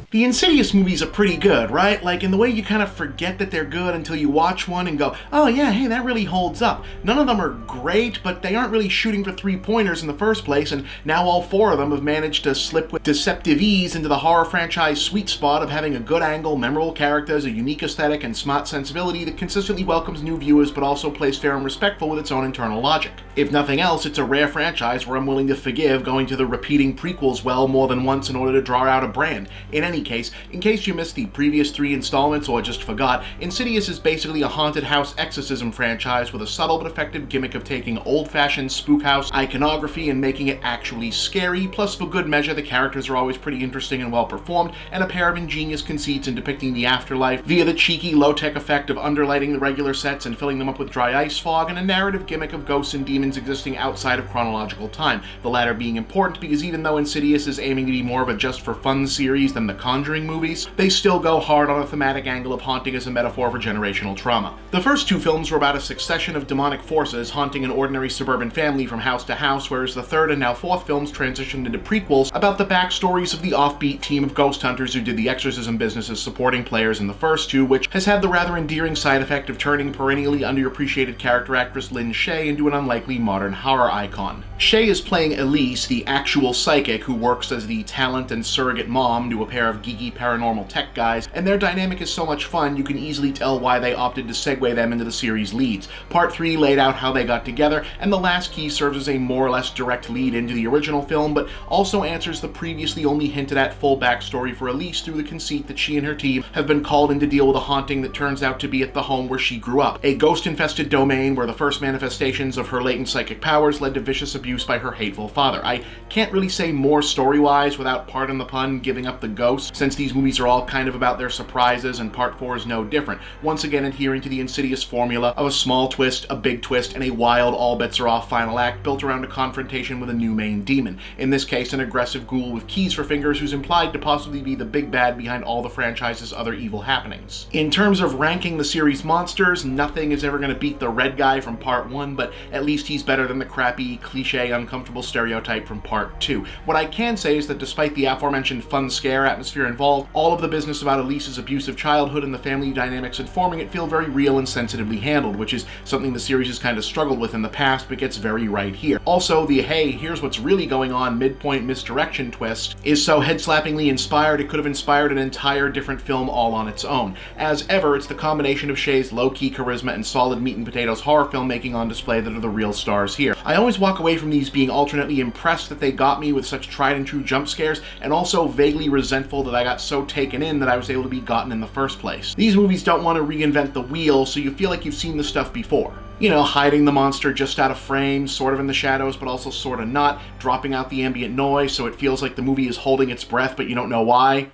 The Insidious movies are pretty good, right? Like, in the way you kind of forget that they're good until you watch one and go, oh yeah, hey, that really holds up. None of them are great, but they aren't really shooting for three-pointers in the first place, and now all four of them have managed to slip with deceptive ease into the horror franchise sweet spot of having a good angle, memorable characters, a unique aesthetic, and smart sensibility that consistently welcomes new viewers but also plays fair and respectful with its own internal logic. If nothing else, it's a rare franchise where I'm willing to forgive going to the repeating prequels well more than once in order to draw out a brand. In any case, in case you missed the previous 3 installments or just forgot, Insidious is basically a haunted house exorcism franchise with a subtle but effective gimmick of taking old-fashioned spook house iconography and making it actually scary, plus for good measure the characters are always pretty interesting and well performed, and a pair of ingenious conceits in depicting the afterlife via the cheeky low-tech effect of underlighting the regular sets and filling them up with dry ice fog, and a narrative gimmick of ghosts and demons existing outside of chronological time, the latter being important because even though Insidious is aiming to be more of a just-for-fun series than the Conjuring movies, they still go hard on a thematic angle of haunting as a metaphor for generational trauma. The first 2 films were about a succession of demonic forces haunting an ordinary suburban family from house to house, whereas the third and now 4th films transitioned into prequels about the backstories of the offbeat team of ghost hunters who did the exorcism business as supporting players in the first 2, which has had the rather endearing side effect of turning perennially underappreciated character actress Lynn Shay into an unlikely modern horror icon. Shay is playing Elise, the actual psychic who works as the talent and surrogate mom to a pair of geeky paranormal tech guys, and their dynamic is so much fun you can easily tell why they opted to segue them into the series leads. Part 3 laid out how they got together, and The Last Key serves as a more or less direct lead into the original film, but also answers the previously only hinted at full backstory for Elise through the conceit that she and her team have been called in to deal with a haunting that turns out to be at the home where she grew up, a ghost-infested domain where the first manifestations of her latent psychic powers led to vicious abuse by her hateful father. I can't really say more story-wise without, pardon the pun, giving up the ghost, since these movies are all kind of about their surprises, and Part 4 is no different, once again adhering to the Insidious formula of a small twist, a big twist, and a wild all-bets-are-off final act built around a confrontation with a new main demon, in this case an aggressive ghoul with keys for fingers who's implied to possibly be the big bad behind all the franchise's other evil happenings. In terms of ranking the series monsters, nothing is ever going to beat the red guy from Part 1, but at least he's better than the crappy, cliche, uncomfortable stereotype from Part 2. What I can say is that despite the aforementioned fun scare atmosphere involved, all of the business about Elise's abusive childhood and the family dynamics informing it feel very real and sensitively handled, which is something the series has kind of struggled with in the past but gets very right here. Also, the hey, here's what's really going on midpoint misdirection twist is so head-slappingly inspired it could have inspired an entire different film all on its own. As ever, it's the combination of Shay's low-key charisma and solid meat-and-potatoes horror filmmaking on display that are the real stars here. I always walk away from these being alternately impressed that they got me with such tried-and-true jump scares, and also vaguely resentful that I got so taken in that I was able to be gotten in the first place. These movies don't want to reinvent the wheel, so you feel like you've seen this stuff before. You know, hiding the monster just out of frame, sort of in the shadows, but also sort of not, dropping out the ambient noise so it feels like the movie is holding its breath, but you don't know why.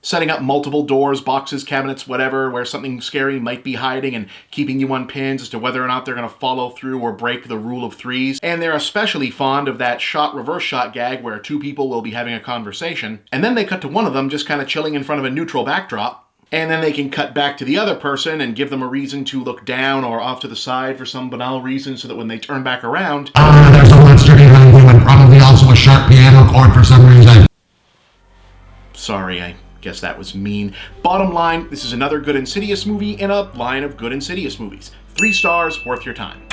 Setting up multiple doors, boxes, cabinets, whatever, where something scary might be hiding and keeping you on pins as to whether or not they're going to follow through or break the rule of threes. And they're especially fond of that reverse shot gag where 2 people will be having a conversation, and then they cut to one of them just kind of chilling in front of a neutral backdrop. And then they can cut back to the other person and give them a reason to look down or off to the side for some banal reason so that when they turn back around, there's a monster behind you and probably also a sharp piano chord for some reason. Sorry, I guess that was mean. Bottom line, this is another good Insidious movie in a line of good Insidious movies. 3 stars, worth your time.